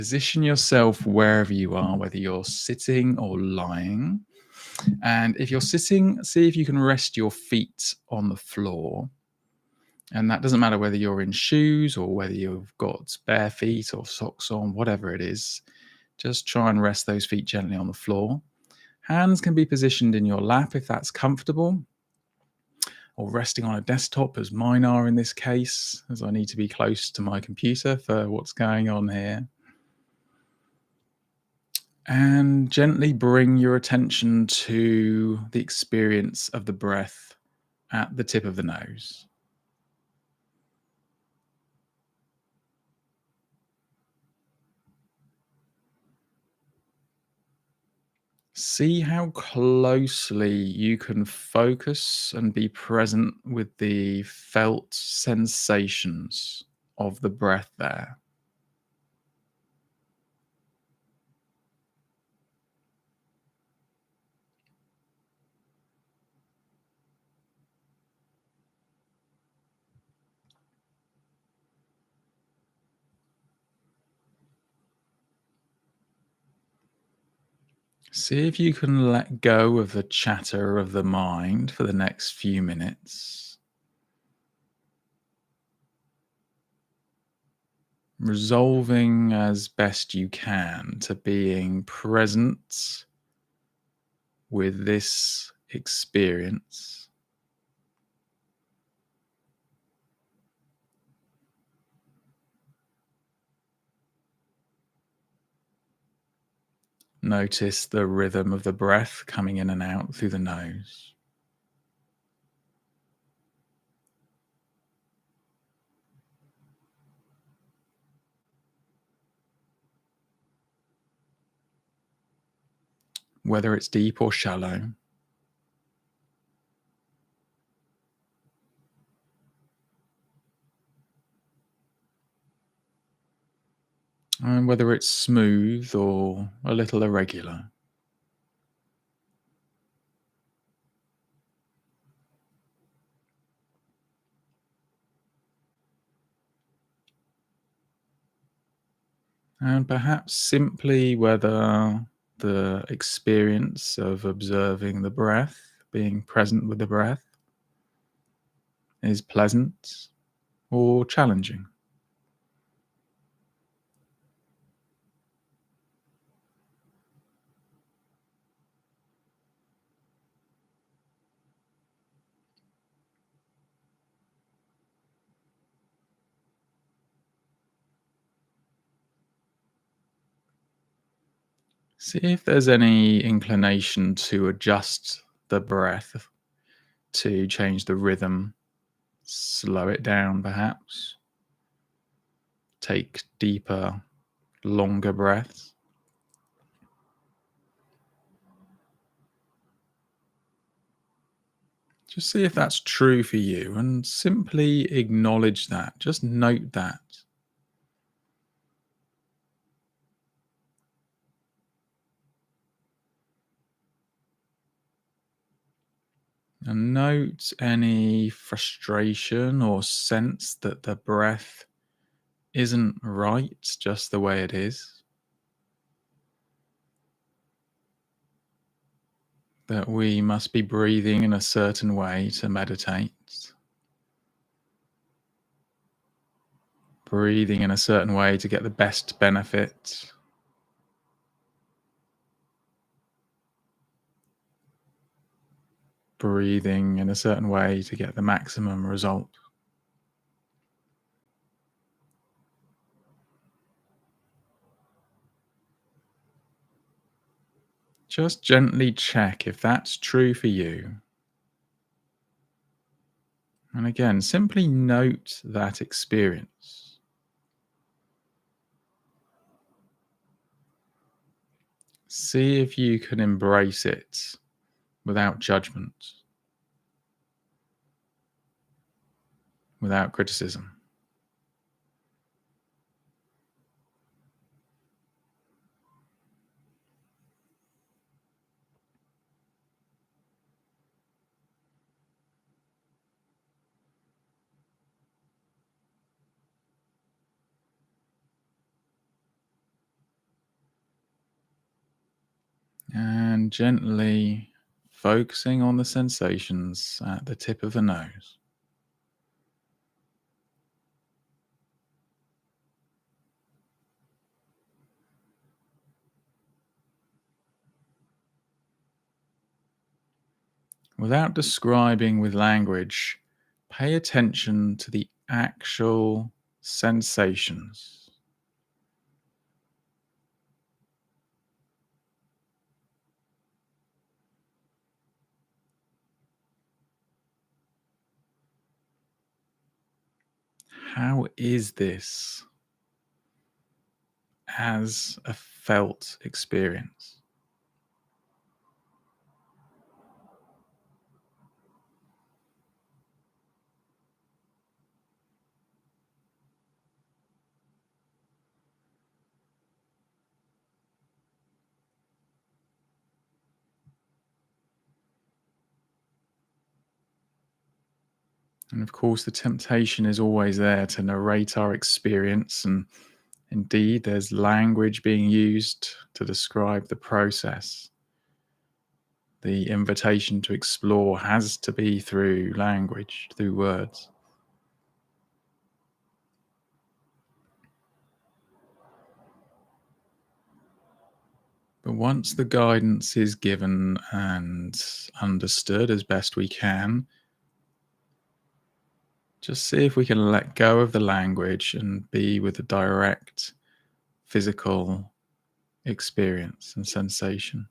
Position yourself wherever you are, whether you're sitting or lying. And if you're sitting, see if you can rest your feet on the floor. And that doesn't matter whether you're in shoes or whether you've got bare feet or socks on, whatever it is. Just try and rest those feet gently on the floor. Hands can be positioned in your lap if that's comfortable, or resting on a desktop, as mine are in this case, as I need to be close to my computer for what's going on here. And gently bring your attention to the experience of the breath at the tip of the nose. See how closely you can focus and be present with the felt sensations of the breath there. See if you can let go of the chatter of the mind for the next few minutes, resolving as best you can to being present with this experience. Notice the rhythm of the breath coming in and out through the nose. Whether it's deep or shallow. And whether it's smooth or a little irregular. And perhaps simply whether the experience of observing the breath, being present with the breath, is pleasant or challenging. See if there's any inclination to adjust the breath, to change the rhythm, slow it down perhaps, take deeper, longer breaths. Just see if that's true for you and simply acknowledge that. Just note that. And note any frustration or sense that the breath isn't right just the way it is. That we must be breathing in a certain way to meditate. Breathing in a certain way to get the best benefit. Breathing in a certain way to get the maximum result. Just gently check if that's true for you. And again, simply note that experience. See if you can embrace it without judgment, without criticism. And gently focusing on the sensations at the tip of the nose. Without describing with language, pay attention to the actual sensations. How is this as a felt experience? And of course, the temptation is always there to narrate our experience. And indeed, there's language being used to describe the process. The invitation to explore has to be through language, through words. But once the guidance is given and understood as best we can, just see if we can let go of the language and be with the direct physical experience and sensation.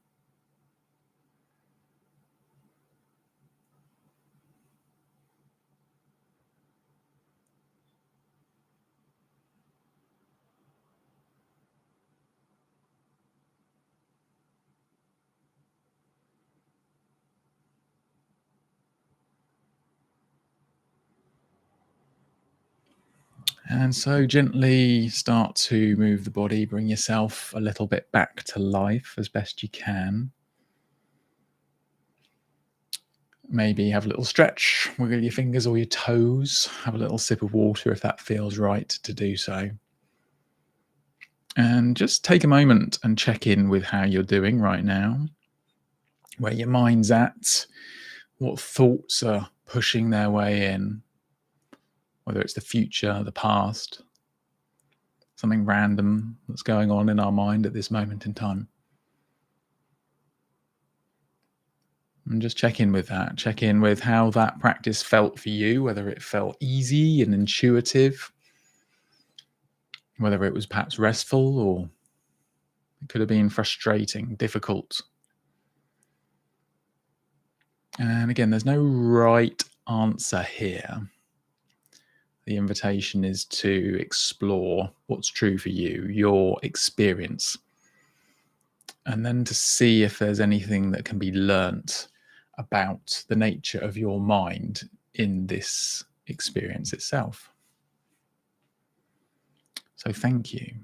And so gently start to move the body, bring yourself a little bit back to life as best you can. Maybe have a little stretch, wiggle your fingers or your toes, have a little sip of water if that feels right to do so. And just take a moment and check in with how you're doing right now, where your mind's at, what thoughts are pushing their way in, whether it's the future, the past, something random that's going on in our mind at this moment in time. And just check in with that. Check in with how that practice felt for you, whether it felt easy and intuitive, whether it was perhaps restful or it could have been frustrating, difficult. And again, there's no right answer here. The invitation is to explore what's true for you, your experience, and then to see if there's anything that can be learnt about the nature of your mind in this experience itself. So thank you.